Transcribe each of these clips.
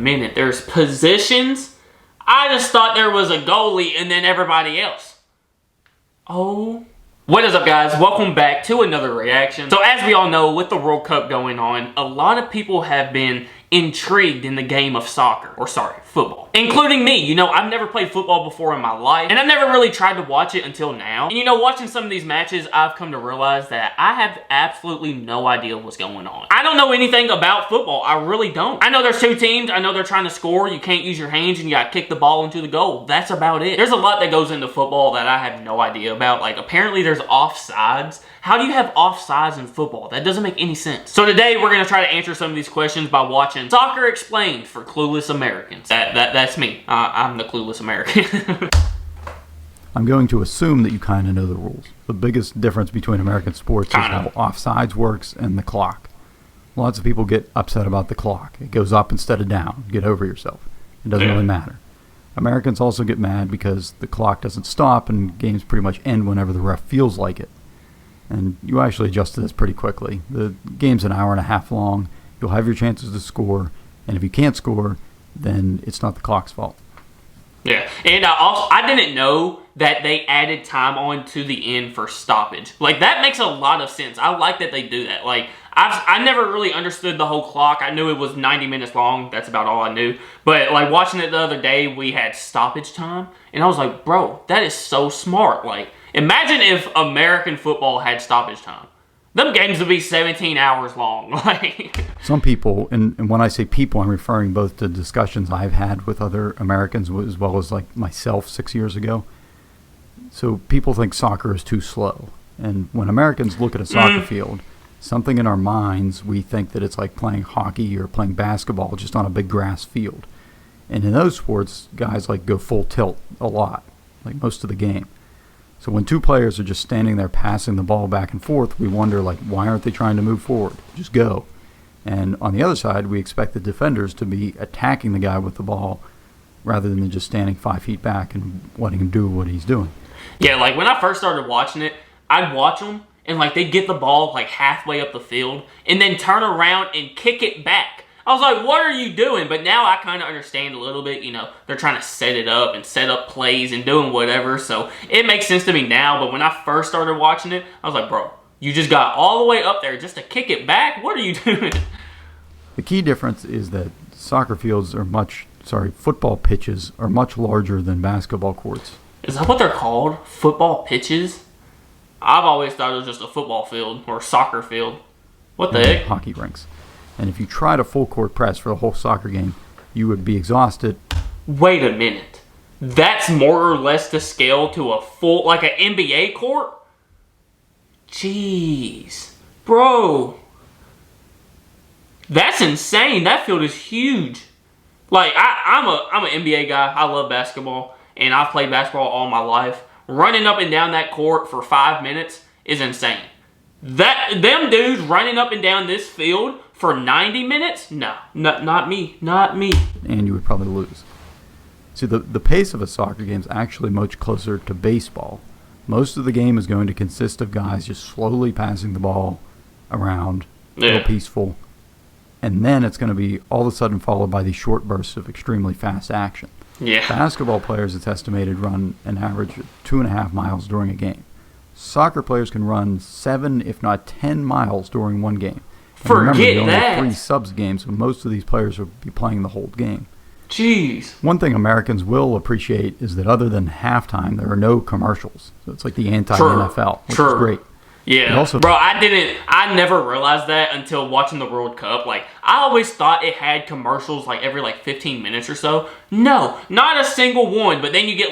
minute. There's positions. I just thought there was a goalie and then everybody else. Oh. What is up, guys? Welcome back to another reaction. So as we all know, with the World Cup going on, a lot of people have been intrigued in the game of football. Including me. You know, I've never played football before in my life, and I've never really tried to watch it until now. And you know, watching some of these matches, I've come to realize that I have absolutely no idea what's going on. I don't know anything about football. I really don't. I know there's two teams. I know they're trying to score. You can't use your hands, and you gotta kick the ball into the goal. That's about it. There's a lot that goes into football that I have no idea about. Like, apparently there's offsides. How do you have offsides in football? That doesn't make any sense. So today, we're gonna try to answer some of these questions by watching Soccer Explained for Clueless Americans. That's me. I'm the clueless American. I'm going to assume that you kind of know the rules. The biggest difference between American sports is how offsides works and the clock. Lots of people get upset about the clock. It goes up instead of down. Get over yourself. It doesn't really matter. Americans also get mad because the clock doesn't stop and games pretty much end whenever the ref feels like it. And you actually adjust to this pretty quickly. The game's an hour and a half long. You'll have your chances to score, and if you can't score, then it's not the clock's fault. Yeah, and also, I didn't know that they added time on to the end for stoppage. Like, that makes a lot of sense. I like that they do that. Like, I never really understood the whole clock. I knew it was 90 minutes long. That's about all I knew. But, like, watching it the other day, we had stoppage time. And I was like, bro, that is so smart. Like, imagine if American football had stoppage time. Them games would be 17 hours long. Like, some people, and when I say people, I'm referring both to discussions I've had with other Americans as well as like myself 6 years ago. So people think soccer is too slow. And when Americans look at a soccer field, something in our minds, we think that it's like playing hockey or playing basketball just on a big grass field. And in those sports, guys like go full tilt a lot, like most of the game. So when two players are just standing there passing the ball back and forth, we wonder, like, why aren't they trying to move forward? Just go. And on the other side, we expect the defenders to be attacking the guy with the ball rather than just standing 5 feet back and letting him do what he's doing. Yeah, like, when I first started watching it, I'd watch them, and, like, they'd get the ball, like, halfway up the field, and then turn around and kick it back. I was like, what are you doing? But now I kind of understand a little bit, you know, they're trying to set it up and set up plays and doing whatever, so it makes sense to me now. But when I first started watching it, I was like, bro, you just got all the way up there just to kick it back? What are you doing? The key difference is that football pitches are much larger than basketball courts. Is that what they're called? Football pitches? I've always thought it was just a football field or soccer field. What the heck? Hockey rinks. And if you tried a full court press for the whole soccer game, you would be exhausted. Wait a minute. That's more or less to scale to a full, like an NBA court? Jeez. Bro. That's insane. That field is huge. Like, I'm an NBA guy. I love basketball. And I've played basketball all my life. Running up and down that court for 5 minutes is insane. Them dudes running up and down this field for 90 minutes? No, not me. Not me. And you would probably lose. See, the pace of a soccer game is actually much closer to baseball. Most of the game is going to consist of guys just slowly passing the ball around, real peaceful. And then it's going to be all of a sudden followed by these short bursts of extremely fast action. Yeah. Basketball players, it's estimated, run an average of 2.5 miles during a game. Soccer players can run 7, if not 10 miles during one game. And remember, there are only 3 subs games, so most of these players will be playing the whole game. Jeez. One thing Americans will appreciate is that other than halftime, there are no commercials. So it's like the anti-NFL, which is great. Yeah, also, bro, I never realized that until watching the World Cup. Like, I always thought it had commercials like every 15 minutes or so. No, not a single one. But then you get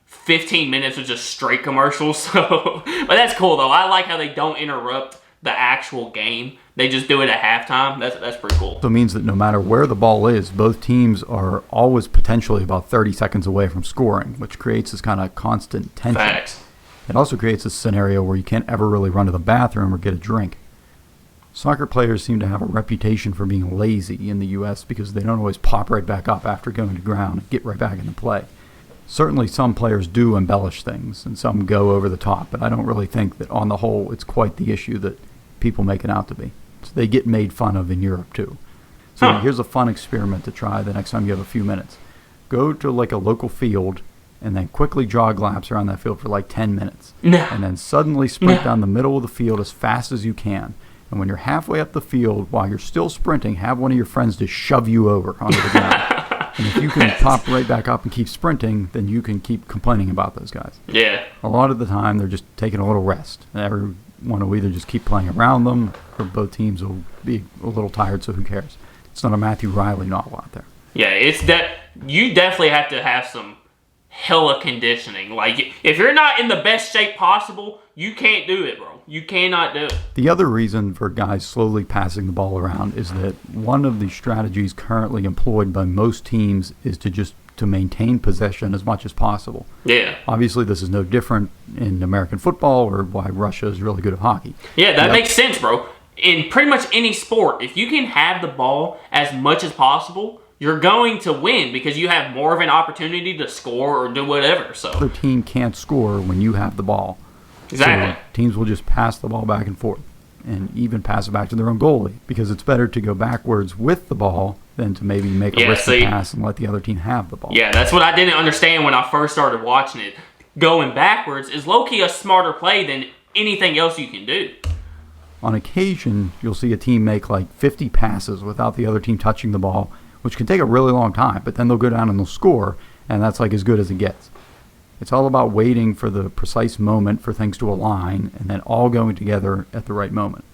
15 minutes of just straight commercials. So, but that's cool though. I like how they don't interrupt the actual game. They just do it at halftime. That's pretty cool. So it means that no matter where the ball is, both teams are always potentially about 30 seconds away from scoring, which creates this kind of constant tension. Facts. It also creates a scenario where you can't ever really run to the bathroom or get a drink. Soccer players seem to have a reputation for being lazy in the U.S. because they don't always pop right back up after going to ground and get right back into play. Certainly some players do embellish things and some go over the top, but I don't really think that on the whole it's quite the issue that people make it out to be. So they get made fun of in Europe too. So here's a fun experiment to try the next time you have a few minutes. Go to like a local field and then quickly jog laps around that field for like 10 minutes. And then suddenly sprint down the middle of the field as fast as you can. And when you're halfway up the field, while you're still sprinting, have one of your friends just shove you over onto the ground. And if you can pop right back up and keep sprinting, then you can keep complaining about those guys. Yeah. A lot of the time, they're just taking a little rest. And everyone will either just keep playing around them, or both teams will be a little tired, so who cares? It's not a Matthew Riley novel out there. Yeah, it's that you definitely have to have some hella conditioning. Like, if you're not in the best shape possible, you can't do it, bro. You cannot do it. The other reason for guys slowly passing the ball around is that one of the strategies currently employed by most teams is to maintain possession as much as possible. Yeah. Obviously, this is no different in American football or why Russia is really good at hockey. Yeah, that makes sense, bro. In pretty much any sport, if you can have the ball as much as possible, you're going to win because you have more of an opportunity to score or do whatever. So the team can't score when you have the ball. Exactly. So teams will just pass the ball back and forth and even pass it back to their own goalie because it's better to go backwards with the ball than to maybe make a risky pass and let the other team have the ball. Yeah, that's what I didn't understand when I first started watching it. Going backwards is low-key a smarter play than anything else you can do. On occasion, you'll see a team make like 50 passes without the other team touching the ball, which can take a really long time, but then they'll go down and they'll score, and that's like as good as it gets. It's all about waiting for the precise moment for things to align and then all going together at the right moment.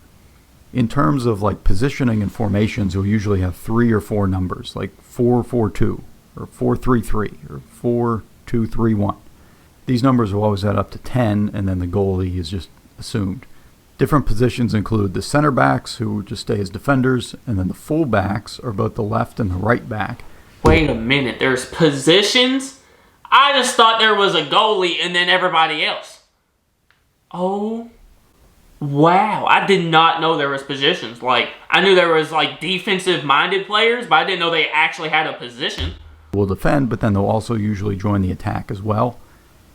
In terms of like positioning and formations, you'll usually have 3 or 4 numbers, like 4-4-2 or 4-3-3 or 4-2-3-1. These numbers will always add up to 10, and then the goalie is just assumed. Different positions include the center backs, who just stay as defenders, and then the full backs are both the left and the right back. Wait a minute, there's positions? I just thought there was a goalie and then everybody else. Oh, wow. I did not know there was positions. Like, I knew there was like defensive-minded players, but I didn't know they actually had a position. Will defend, but then they'll also usually join the attack as well.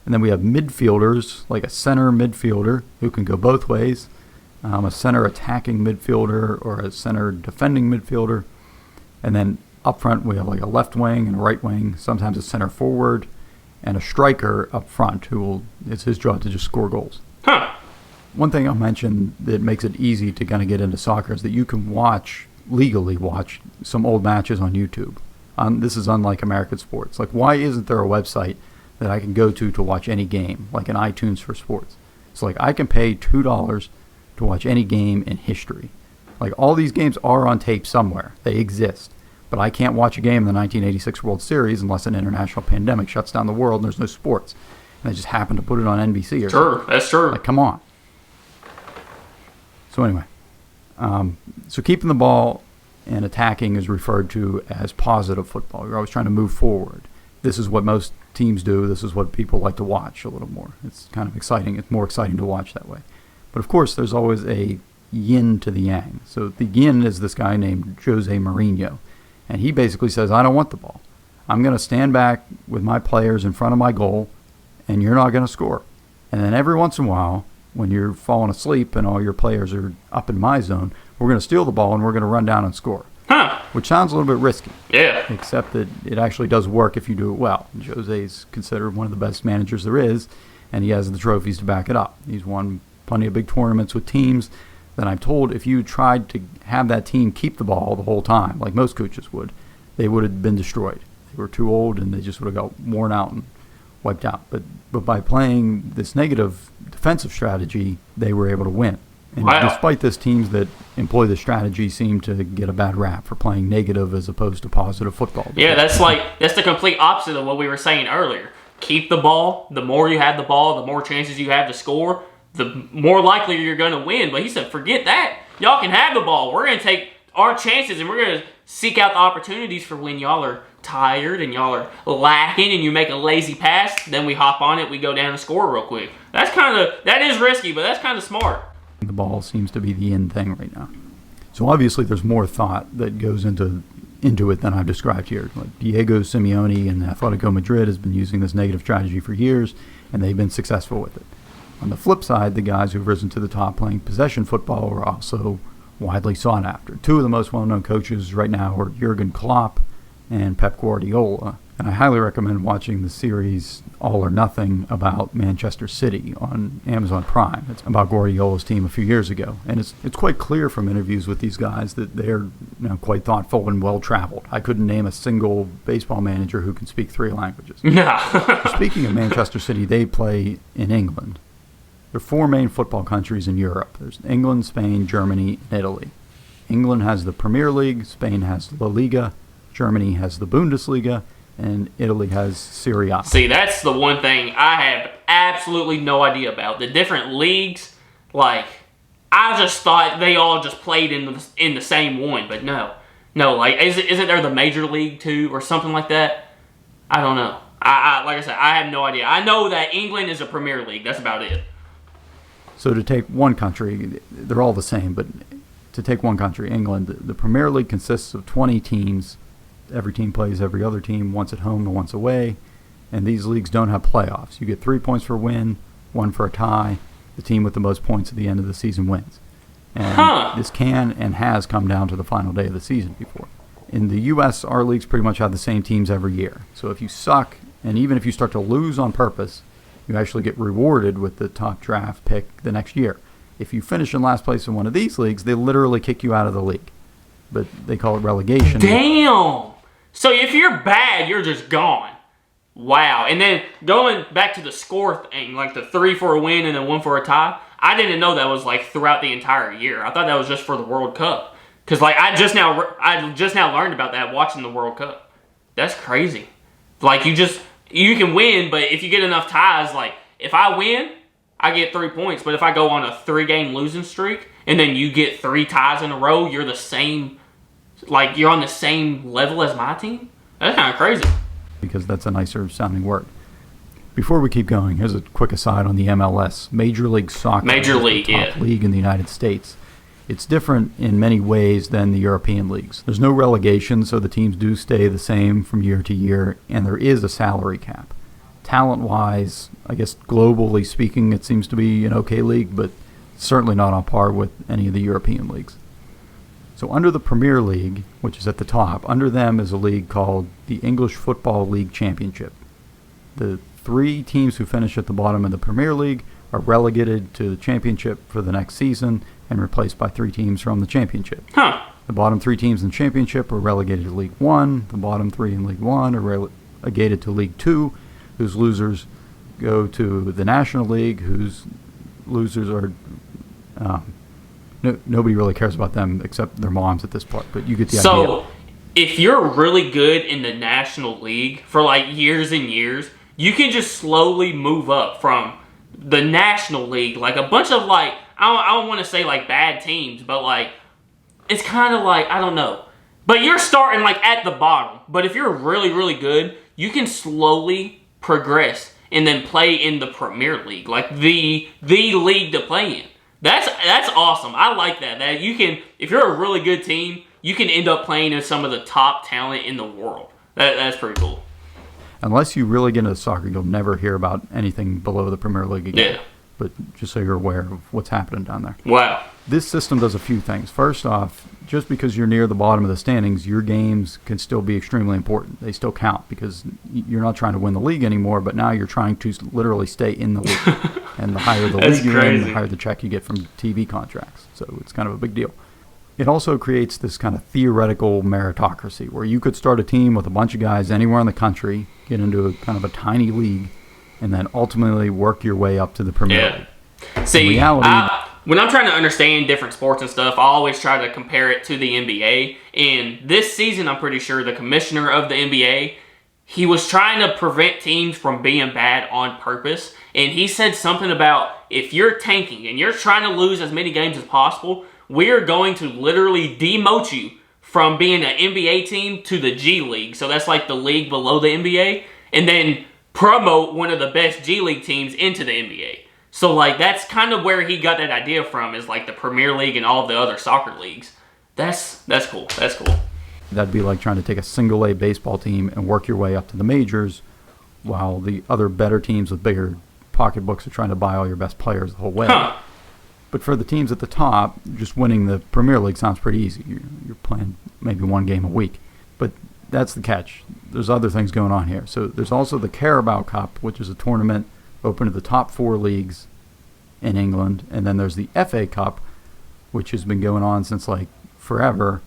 And then we have midfielders, like a center midfielder who can go both ways, a center attacking midfielder or a center defending midfielder. And then up front we have like a left wing and a right wing, sometimes a center forward, and a striker up front it's his job to just score goals. Huh. One thing I'll mention that makes it easy to kind of get into soccer is that you can legally watch some old matches on YouTube. This is unlike American sports. Like, why isn't there a website that I can go to watch any game, like an iTunes for sports? So like I can pay $2 to watch any game in history. Like, all these games are on tape somewhere. They exist. But I can't watch a game in the 1986 World Series unless an international pandemic shuts down the world and there's no sports. And they just happen to put it on NBC or something. That's true. Like, come on. So anyway, so keeping the ball and attacking is referred to as positive football. You're always trying to move forward. This is what most teams do. This is what people like to watch a little more. It's kind of exciting. It's more exciting to watch that way. But of course, there's always a yin to the yang. So the yin is this guy named Jose Mourinho. And he basically says, I don't want the ball. I'm going to stand back with my players in front of my goal, and you're not going to score. And then every once in a while, when you're falling asleep and all your players are up in my zone, we're going to steal the ball and we're going to run down and score. Huh. Which sounds a little bit risky. Yeah. Except that it actually does work if you do it well. Jose's considered one of the best managers there is, and he has the trophies to back it up. He's won plenty of big tournaments with teams that I'm told if you tried to have that team keep the ball the whole time, like most coaches would, they would have been destroyed. They were too old and they just would have got worn out and wiped out. But by playing this negative defensive strategy, they were able to win. And despite this, teams that employ this strategy seem to get a bad rap for playing negative as opposed to positive football. Yeah, that's the complete opposite of what we were saying earlier. Keep the ball. The more you have the ball, the more chances you have to score, the more likely you're going to win. But he said, forget that. Y'all can have the ball. We're going to take our chances and we're going to seek out the opportunities for when y'all are tired and y'all are lacking and you make a lazy pass. Then we hop on it. We go down and score real quick. That is risky, but that's kind of smart. The ball seems to be the in thing right now. So obviously there's more thought that goes into it than I've described here. Like Diego Simeone and Atletico Madrid has been using this negative strategy for years, and they've been successful with it. On the flip side, the guys who've risen to the top playing possession football are also widely sought after. Two of the most well-known coaches right now are Jurgen Klopp and Pep Guardiola. And I highly recommend watching the series All or Nothing about Manchester City on Amazon Prime. It's about Guardiola's team a few years ago. And it's quite clear from interviews with these guys that they're quite thoughtful and well-traveled. I couldn't name a single baseball manager who can speak 3 languages. Speaking of Manchester City, they play in England. There are 4 main football countries in Europe. There's England, Spain, Germany, and Italy. England has the Premier League, Spain has La Liga, Germany has the Bundesliga, and Italy has Serie A. See, that's the one thing I have absolutely no idea about. The different leagues, like, I just thought they all just played in the same one, but no. No, like, isn't there the Major League too, or something like that? I don't know. Like I said, I have no idea. I know that England is a Premier League. That's about it. So to take one country, they're all the same, but to take one country, England, the Premier League consists of 20 teams. Every team plays every other team, once at home and once away. And these leagues don't have playoffs. You get 3 points for a win, 1 for a tie. The team with the most points at the end of the season wins. And this can and has come down to the final day of the season before. In the U.S., our leagues pretty much have the same teams every year. So if you suck, and even if you start to lose on purpose, you actually get rewarded with the top draft pick the next year. If you finish in last place in one of these leagues, they literally kick you out of the league. But they call it relegation. Damn! So if you're bad, you're just gone. Wow. And then going back to the score thing, like the 3 for a win and then 1 for a tie, I didn't know that was like throughout the entire year. I thought that was just for the World Cup. Because like I just now learned about that watching the World Cup. That's crazy. Like you can win, but if you get enough ties, like if I win, I get 3 points. But if I go on a 3-game losing streak and then you get 3 ties in a row, you're the same. Like, you're on the same level as my team? That's kind of crazy. Because that's a nicer sounding word. Before we keep going, here's a quick aside on the MLS. Major League Soccer. Major League, the top league in the United States. It's different in many ways than the European leagues. There's no relegation, so the teams do stay the same from year to year, and there is a salary cap. Talent-wise, I guess globally speaking, it seems to be an okay league, but certainly not on par with any of the European leagues. So under the Premier League, which is at the top, under them is a league called the English Football League Championship. The 3 teams who finish at the bottom of the Premier League are relegated to the Championship for the next season and replaced by 3 teams from the Championship. The bottom 3 teams in the Championship are relegated to League 1. The bottom 3 in League 1 are relegated to League 2, whose losers go to the National League, whose losers are... nobody really cares about them except their moms at this point, but you get the idea. So, if you're really good in the National League for like years and years, you can just slowly move up from the National League. Like a bunch of like, I don't want to say like bad teams, but like, it's kind of like, I don't know. But you're starting like at the bottom. But if you're really, really good, you can slowly progress and then play in the Premier League, like the league to play in. That's awesome. I like that. That you can, if you're a really good team, you can end up playing in some of the top talent in the world. That's pretty cool. Unless you really get into soccer, you'll never hear about anything below the Premier League again. Yeah. But just so you're aware of what's happening down there. Wow. This system does a few things. First off, just because you're near the bottom of the standings, your games can still be extremely important. They still count because you're not trying to win the league anymore, but now you're trying to literally stay in the league. And the higher the league you're in, the higher the check you get from TV contracts. So it's kind of a big deal. It also creates this kind of theoretical meritocracy where you could start a team with a bunch of guys anywhere in the country, get into a kind of a tiny league, and then ultimately work your way up to the Premier League. See, when I'm trying to understand different sports and stuff, I always try to compare it to the NBA. And this season, I'm pretty sure the commissioner of the NBA, he was trying to prevent teams from being bad on purpose. And he said something about if you're tanking and you're trying to lose as many games as possible, we're going to literally demote you from being an NBA team to the G League. So that's like the league below the NBA. And then promote one of the best G League teams into the NBA. So like that's kind of where he got that idea from, is like the Premier League and all of the other soccer leagues. That's cool. That's cool. That'd be like trying to take a single A baseball team and work your way up to the majors, while the other better teams with bigger pocketbooks are trying to buy all your best players the whole way. But for the teams at the top, just winning the Premier League sounds pretty easy. You're playing maybe one game a week. But that's the catch. There's other things going on here. So there's also the Carabao Cup, which is a tournament open to the top 4 leagues in England. And then there's the FA Cup, which has been going on since like forever,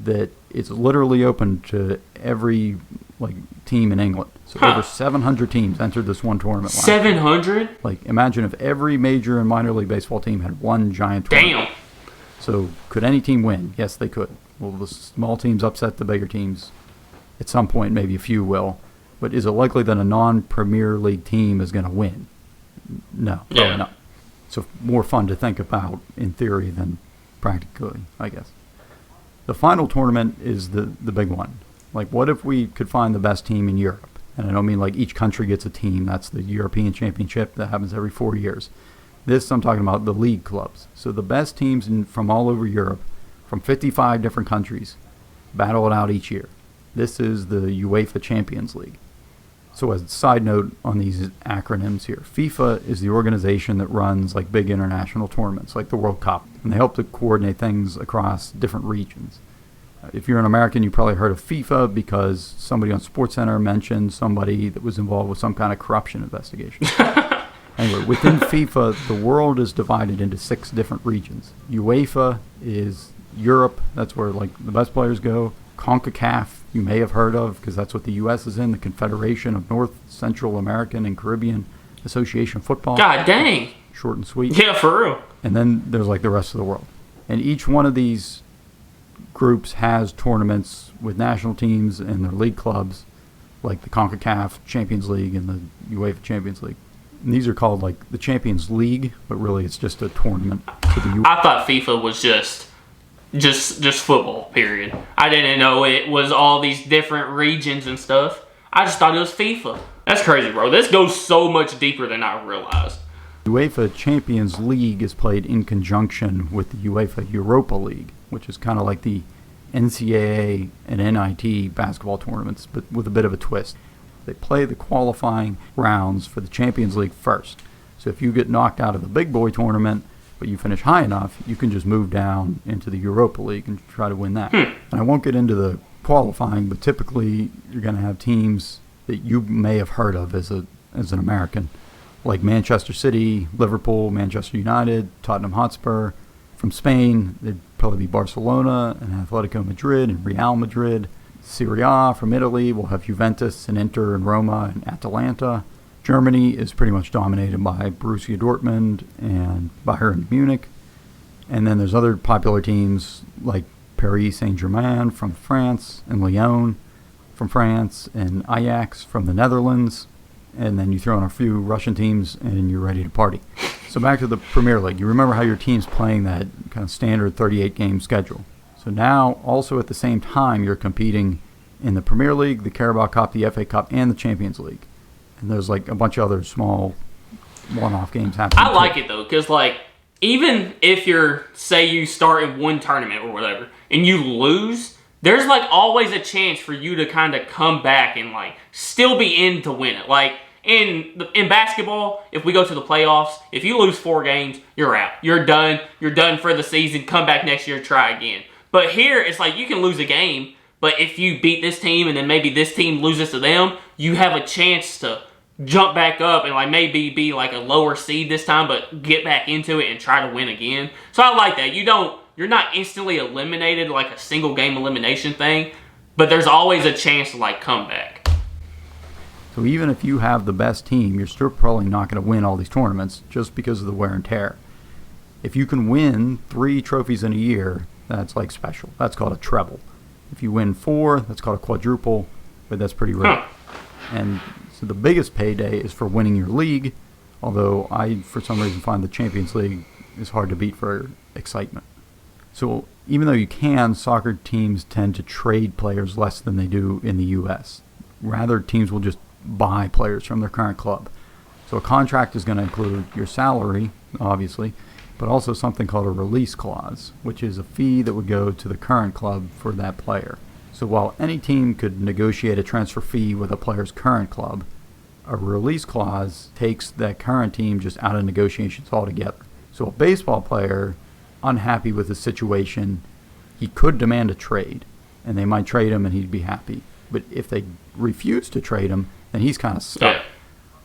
that it's literally open to every like team in England. So over 700 teams entered this one tournament. 700? Like, imagine if every major and minor league baseball team had one giant tournament. Damn. So could any team win? Yes, they could. Will the small teams upset the bigger teams? At some point, maybe a few will. But is it likely that a non-Premier League team is going to win? No, probably not. So more fun to think about in theory than practically, I guess. The final tournament is the big one. Like, what if we could find the best team in Europe? And I don't mean like each country gets a team. That's the European Championship that happens every 4 years. This, I'm talking about the league clubs. So the best teams from all over Europe, from 55 different countries, battle it out each year. This is the UEFA Champions League. So as a side note on these acronyms here, FIFA is the organization that runs like big international tournaments like the World Cup. And they help to coordinate things across different regions. If you're an American, you probably heard of FIFA because somebody on SportsCenter mentioned somebody that was involved with some kind of corruption investigation. Anyway, within FIFA, the world is divided into 6 different regions. UEFA is Europe. That's where like the best players go. CONCACAF, you may have heard of because that's what the U.S. is in, the Confederation of North, Central American, and Caribbean Association of Football. God dang. Short and sweet. Yeah, for real. And then there's like the rest of the world. And each one of these groups has tournaments with national teams and their league clubs, like the CONCACAF Champions League and the UEFA Champions League. And these are called like the Champions League, but really it's just a tournament to the I thought FIFA was just football, period. I didn't know it was all these different regions and stuff. I just thought it was FIFA. That's crazy, bro. This goes so much deeper than I realized. UEFA Champions League is played in conjunction with the UEFA Europa League, which is kind of like the NCAA and NIT basketball tournaments, but with a bit of a twist. They play the qualifying rounds for the Champions League first. So if you get knocked out of the big boy tournament, but you finish high enough, you can just move down into the Europa League and try to win that. And I won't get into the qualifying, but typically you're going to have teams that you may have heard of as an American, like Manchester City, Liverpool, Manchester United, Tottenham Hotspur. From Spain, they'd probably be Barcelona and Atletico Madrid and Real Madrid. Serie A from Italy, we'll have Juventus and Inter and Roma and Atalanta. Germany is pretty much dominated by Borussia Dortmund and Bayern Munich. And then there's other popular teams like Paris Saint-Germain from France and Lyon from France and Ajax from the Netherlands. And then you throw in a few Russian teams and you're ready to party. So back to the Premier League. You remember how your team's playing that kind of standard 38-game schedule. So now, also at the same time, you're competing in the Premier League, the Carabao Cup, the FA Cup, and the Champions League. And there's like a bunch of other small one-off games happening. I like it, though, because like, even if say you start in one tournament or whatever, and you lose, there's like always a chance for you to kind of come back and like still be in to win it. Like in basketball, if we go to the playoffs, if you lose 4 games, you're out. You're done. You're done for the season. Come back next year, try again. But here, it's like you can lose a game, but if you beat this team and then maybe this team loses to them, you have a chance to jump back up and like maybe be like a lower seed this time, but get back into it and try to win again. So I like that. You're not instantly eliminated like a single game elimination thing, but there's always a chance to like come back. So even if you have the best team, you're still probably not going to win all these tournaments just because of the wear and tear. If you can win 3 trophies in a year, that's like special. That's called a treble. If you win 4, that's called a quadruple, but that's pretty rare. And so the biggest payday is for winning your league, although I, for some reason, find the Champions League is hard to beat for excitement. So even though you can, soccer teams tend to trade players less than they do in the U.S. Rather, teams will just buy players from their current club. So a contract is going to include your salary, obviously, but also something called a release clause, which is a fee that would go to the current club for that player. So while any team could negotiate a transfer fee with a player's current club, a release clause takes that current team just out of negotiations altogether. So a baseball player, unhappy with the situation, he could demand a trade, and they might trade him and he'd be happy. But if they refuse to trade him, then he's kind of stuck. Yeah.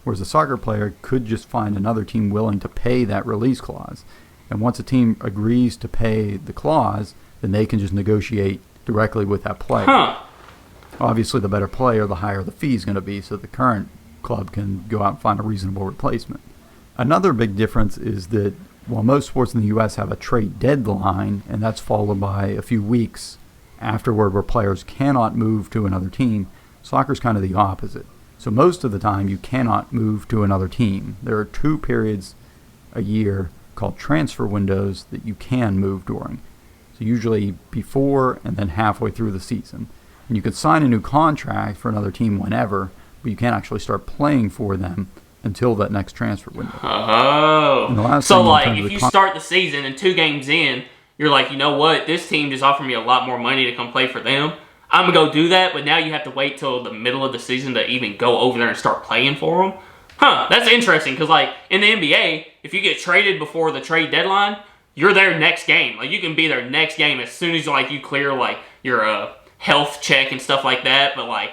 Whereas a soccer player could just find another team willing to pay that release clause. And once a team agrees to pay the clause, then they can just negotiate directly with that player. Huh. Obviously, the better player, the higher the fee is going to be, so the current club can go out and find a reasonable replacement. Another big difference is that while most sports in the U.S. have a trade deadline, and that's followed by a few weeks afterward where players cannot move to another team, soccer's kind of the opposite. So most of the time, you cannot move to another team. There are 2 periods a year called transfer windows that you can move during. So usually before and then halfway through the season. And you can sign a new contract for another team whenever, but you can't actually start playing for them until that next transfer window. Oh. So, like, if you start the season and 2 games in, you're like, you know what? This team just offered me a lot more money to come play for them. I'm going to go do that, but now you have to wait till the middle of the season to even go over there and start playing for them? Huh, that's interesting, because, like, in the NBA, if you get traded before the trade deadline, you're there next game. Like, you can be there next game as soon as, like, you clear, like, your health check and stuff like that. But, like,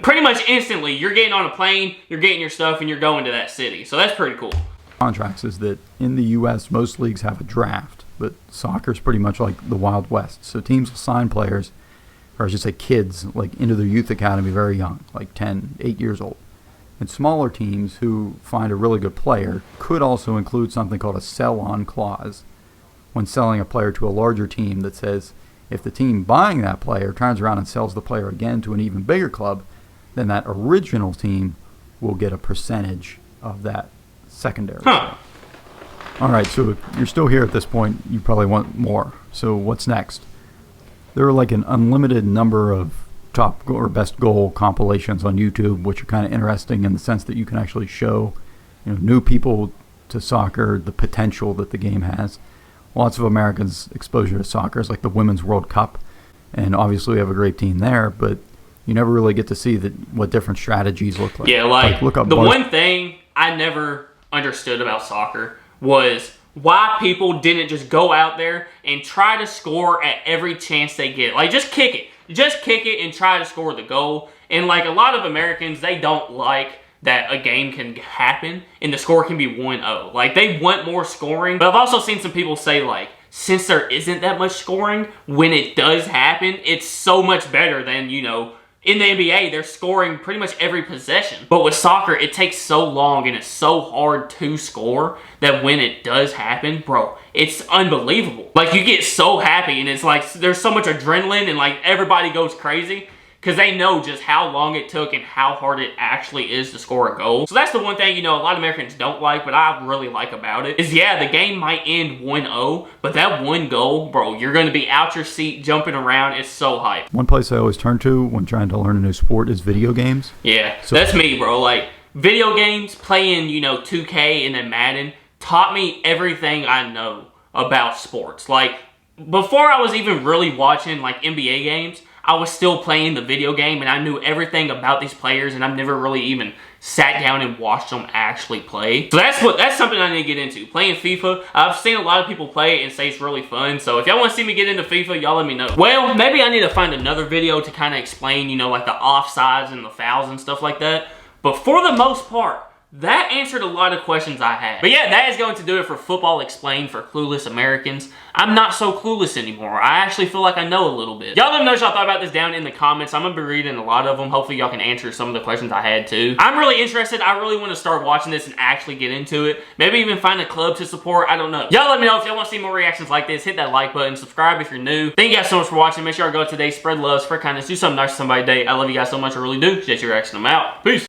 pretty much instantly, you're getting on a plane, you're getting your stuff, and you're going to that city. So that's pretty cool. Contracts is that in the U.S., most leagues have a draft, but soccer's pretty much like the Wild West. So teams will sign players, or I should say kids, like into their youth academy very young, like 10, 8 years old. And smaller teams who find a really good player could also include something called a sell-on clause when selling a player to a larger team that says if the team buying that player turns around and sells the player again to an even bigger club, then that original team will get a percentage of that secondary sale. All right, so if you're still here at this point, you probably want more. So what's next? There are like an unlimited number of top or best goal compilations on YouTube, which are kind of interesting in the sense that you can actually show, new people to soccer the potential that the game has. Lots of Americans' exposure to soccer is like the Women's World Cup, and obviously we have a great team there, but you never really get to see what different strategies look like. Yeah, like look up the one thing I never understood about soccer was why people didn't just go out there and try to score at every chance they get. Like, just kick it. Just kick it and try to score the goal. And, like, a lot of Americans, they don't like that a game can happen and the score can be 1-0. Like, they want more scoring. But I've also seen some people say, like, since there isn't that much scoring, when it does happen, it's so much better than, in the NBA, they're scoring pretty much every possession. But with soccer, it takes so long and it's so hard to score that when it does happen, bro, it's unbelievable. Like, you get so happy and it's like there's so much adrenaline and, like, everybody goes crazy because they know just how long it took and how hard it actually is to score a goal. So that's the one thing, a lot of Americans don't like, but I really like about it is, yeah, the game might end 1-0, but that one goal, bro, you're going to be out your seat, jumping around. It's so hype. One place I always turn to when trying to learn a new sport is video games. Yeah, so that's me, bro. Like, video games, playing, 2K and then Madden, taught me everything I know about sports. Like, before I was even really watching, like, NBA games, I was still playing the video game and I knew everything about these players and I've never really even sat down and watched them actually play. So that's something I need to get into. Playing FIFA. I've seen a lot of people play it and say it's really fun. So if y'all want to see me get into FIFA, y'all let me know. Well, maybe I need to find another video to kind of explain, like the offsides and the fouls and stuff like that. But for the most part, that answered a lot of questions I had. But yeah, that is going to do it for Football Explained for Clueless Americans. I'm not so clueless anymore. I actually feel like I know a little bit. Y'all let me know what y'all thought about this down in the comments. I'm going to be reading a lot of them. Hopefully y'all can answer some of the questions I had too. I'm really interested. I really want to start watching this and actually get into it. Maybe even find a club to support. I don't know. Y'all let me know if y'all want to see more reactions like this. Hit that like button. Subscribe if you're new. Thank you guys so much for watching. Make sure y'all go today. Spread love, spread kindness, do something nice for somebody today. I love you guys so much. I really do. Just your reaction. I'm out. Peace.